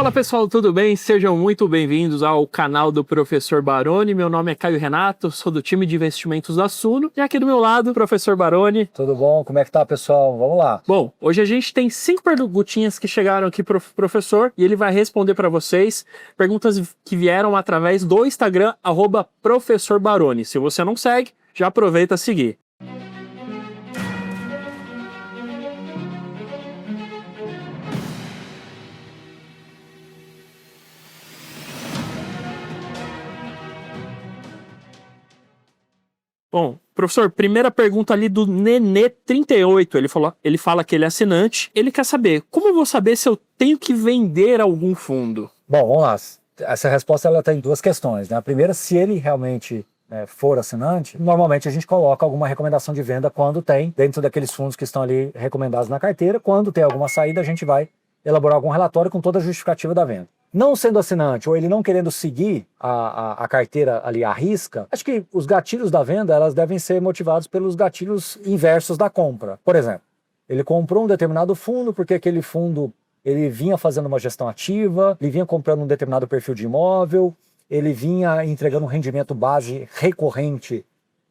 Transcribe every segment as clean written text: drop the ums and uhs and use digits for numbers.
Fala pessoal, tudo bem? Sejam muito bem-vindos ao canal do Professor Baroni. Meu nome é Caio Renato, sou do time de investimentos da Suno. E aqui do meu lado, Professor Baroni. Tudo bom? Como é que tá, pessoal? Vamos lá. Bom, hoje a gente tem 5 perguntinhas que chegaram aqui pro professor e ele vai responder para vocês. Perguntas que vieram através do Instagram, @professorbaroni. Se você não segue, já aproveita a seguir. Bom, professor, primeira pergunta ali do Nenê38, ele fala que ele é assinante, ele quer saber, como eu vou saber se eu tenho que vender algum fundo? Bom, vamos lá. Essa resposta ela tem duas questões, né? A primeira, se ele realmente for assinante, normalmente a gente coloca alguma recomendação de venda quando tem, dentro daqueles fundos que estão ali recomendados na carteira. Quando tem alguma saída, a gente vai elaborar algum relatório com toda a justificativa da venda. Não sendo assinante ou ele não querendo seguir a carteira ali à risca, acho que os gatilhos da venda elas devem ser motivados pelos gatilhos inversos da compra. Por exemplo, ele comprou um determinado fundo porque aquele fundo ele vinha fazendo uma gestão ativa, ele vinha comprando um determinado perfil de imóvel, ele vinha entregando um rendimento base recorrente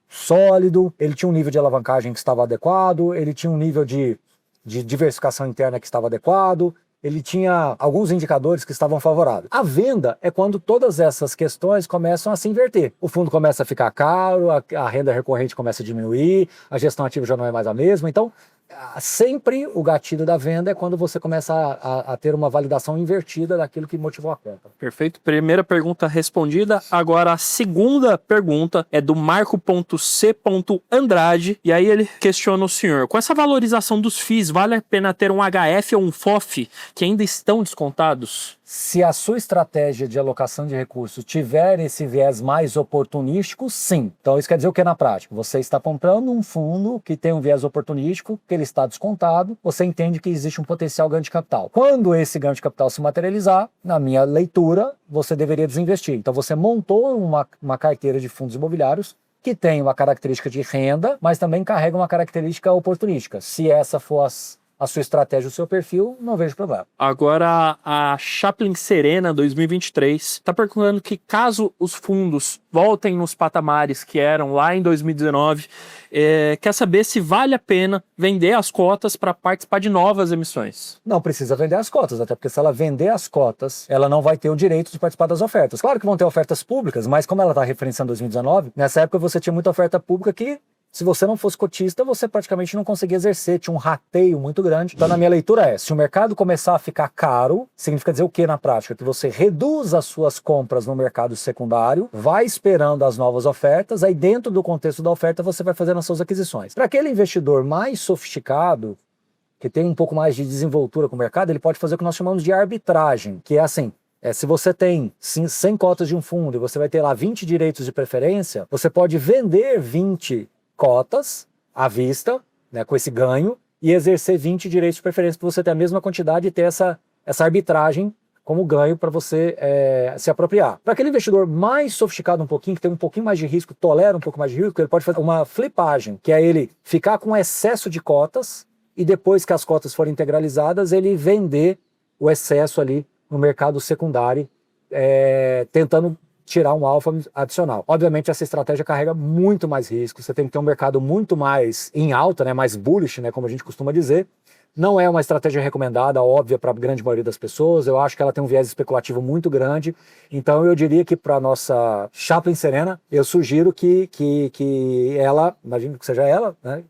sólido, ele tinha um nível de alavancagem que estava adequado, ele tinha um nível de diversificação interna que estava adequado, ele tinha alguns indicadores que estavam favoráveis. A venda é quando todas essas questões começam a se inverter. O fundo começa a ficar caro, a renda recorrente começa a diminuir, a gestão ativa já não é mais a mesma. Então, sempre o gatilho da venda é quando você começa a ter uma validação invertida daquilo que motivou a compra. Perfeito. Primeira pergunta respondida. Agora a segunda pergunta é do Marco.C. Andrade. E aí ele questiona o senhor. Com essa valorização dos FIIs, vale a pena ter um HF ou um FOF que ainda estão descontados? Se a sua estratégia de alocação de recursos tiver esse viés mais oportunístico, sim. Então isso quer dizer o que na prática? Você está comprando um fundo que tem um viés oportunístico, que ele está descontado, você entende que existe um potencial ganho de capital. Quando esse ganho de capital se materializar, na minha leitura, você deveria desinvestir. Então você montou uma carteira de fundos imobiliários que tem uma característica de renda, mas também carrega uma característica oportunística. Se essa for a sua estratégia, o seu perfil, não vejo problema. Agora a Chaplin Serena 2023 está perguntando que caso os fundos voltem nos patamares que eram lá em 2019, quer saber se vale a pena vender as cotas para participar de novas emissões. Não precisa vender as cotas, até porque se ela vender as cotas, ela não vai ter o direito de participar das ofertas. Claro que vão ter ofertas públicas, mas como ela está referenciando 2019, nessa época você tinha muita oferta pública que, se você não fosse cotista, você praticamente não conseguia exercer, tinha um rateio muito grande. Então, na minha leitura se o mercado começar a ficar caro, significa dizer o que na prática? Que você reduz as suas compras no mercado secundário, vai esperando as novas ofertas, aí dentro do contexto da oferta você vai fazendo as suas aquisições. Para aquele investidor mais sofisticado, que tem um pouco mais de desenvoltura com o mercado, ele pode fazer o que nós chamamos de arbitragem, que é assim: se você tem 100 cotas de um fundo e você vai ter lá 20 direitos de preferência, você pode vender 20 cotas à vista, né, com esse ganho, e exercer 20 direitos de preferência para você ter a mesma quantidade e ter essa arbitragem como ganho para você se apropriar. Para aquele investidor mais sofisticado um pouquinho, que tem um pouquinho mais de risco, tolera um pouco mais de risco, ele pode fazer uma flipagem, que é ele ficar com excesso de cotas e depois que as cotas forem integralizadas, ele vender o excesso ali no mercado secundário, tentando tirar um alfa adicional. Obviamente essa estratégia carrega muito mais risco, você tem que ter um mercado muito mais em alta, né, mais bullish, né, como a gente costuma dizer. Não é uma estratégia recomendada, óbvia, para a grande maioria das pessoas. Eu acho que ela tem um viés especulativo muito grande. Então eu diria que para a nossa Chaplin Serena, eu sugiro que ela, imagino que seja ela, né,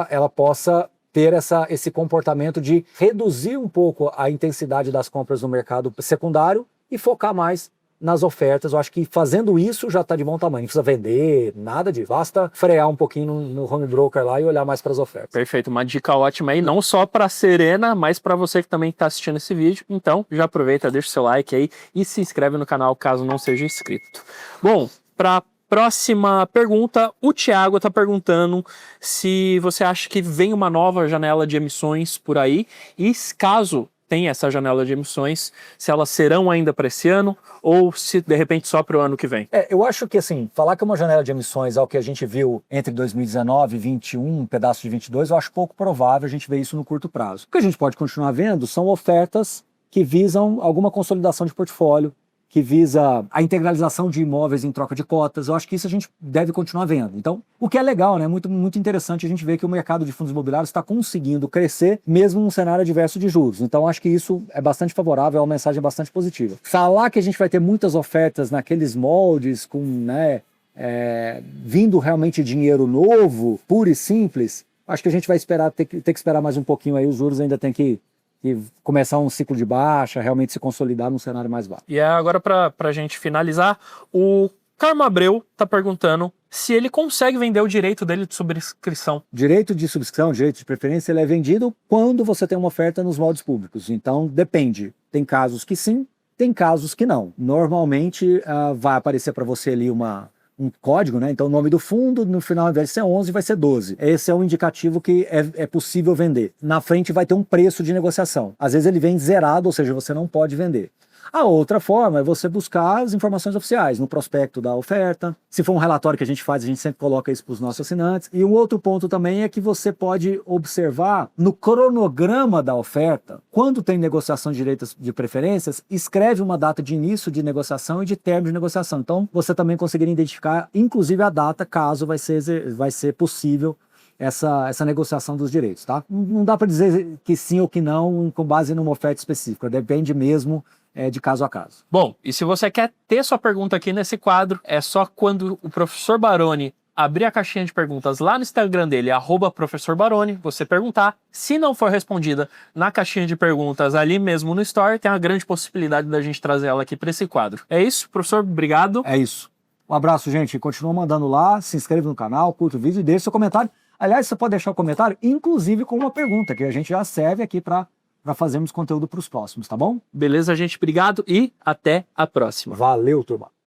ela possa ter esse comportamento de reduzir um pouco a intensidade das compras no mercado secundário e focar mais nas ofertas. Eu acho que fazendo isso já está de bom tamanho. Não precisa vender, nada disso. Basta frear um pouquinho no home broker lá e olhar mais para as ofertas. Perfeito, uma dica ótima aí, não só para a Serena, mas para você que também está assistindo esse vídeo. Então, já aproveita, deixa o seu like aí e se inscreve no canal caso não seja inscrito. Bom, para próxima pergunta, o Thiago está perguntando se você acha que vem uma nova janela de emissões por aí e caso tem essa janela de emissões, se elas serão ainda para esse ano ou se de repente só para o ano que vem. Eu acho que assim, falar que é uma janela de emissões ao que a gente viu entre 2019 e 2021, um pedaço de 22, eu acho pouco provável a gente ver isso no curto prazo. O que a gente pode continuar vendo são ofertas que visam alguma consolidação de portfólio, que visa a integralização de imóveis em troca de cotas. Eu acho que isso a gente deve continuar vendo. Então, o que é legal, né? Muito, muito interessante a gente ver que o mercado de fundos imobiliários está conseguindo crescer, mesmo num cenário adverso de juros. Então, acho que isso é bastante favorável, é uma mensagem bastante positiva. Falar que a gente vai ter muitas ofertas naqueles moldes, com, né, vindo realmente dinheiro novo, puro e simples, acho que a gente vai esperar, ter que esperar mais um pouquinho aí, os juros ainda tem que começar um ciclo de baixa, realmente se consolidar num cenário mais baixo. E agora, para a gente finalizar, o Carmo Abreu está perguntando se ele consegue vender o direito dele de subscrição. Direito de subscrição, direito de preferência, ele é vendido quando você tem uma oferta nos moldes públicos. Então, depende. Tem casos que sim, tem casos que não. Normalmente, vai aparecer para você ali um código, né? Então o nome do fundo, no final, ao invés de ser 11, vai ser 12. Esse é um indicativo que é possível vender. Na frente vai ter um preço de negociação. Às vezes ele vem zerado, ou seja, você não pode vender. A outra forma é você buscar as informações oficiais no prospecto da oferta. Se for um relatório que a gente faz, a gente sempre coloca isso para os nossos assinantes. E um outro ponto também é que você pode observar no cronograma da oferta, quando tem negociação de direitos de preferências, escreve uma data de início de negociação e de término de negociação. Então, você também conseguiria identificar, inclusive, a data, caso vai ser possível essa negociação dos direitos, tá? Não dá para dizer que sim ou que não com base numa oferta específica, depende mesmo de caso a caso. Bom, e se você quer ter sua pergunta aqui nesse quadro, é só quando o professor Baroni abrir a caixinha de perguntas lá no Instagram dele, @professorbaroni, você perguntar. Se não for respondida na caixinha de perguntas ali mesmo no Story, tem uma grande possibilidade da gente trazer ela aqui para esse quadro. É isso, professor? Obrigado. É isso. Um abraço, gente. Continua mandando lá, se inscreve no canal, curta o vídeo e deixa seu comentário. Aliás, você pode deixar o comentário, inclusive com uma pergunta, que a gente já serve aqui para fazermos conteúdo para os próximos, tá bom? Beleza, gente? Obrigado e até a próxima. Valeu, turma.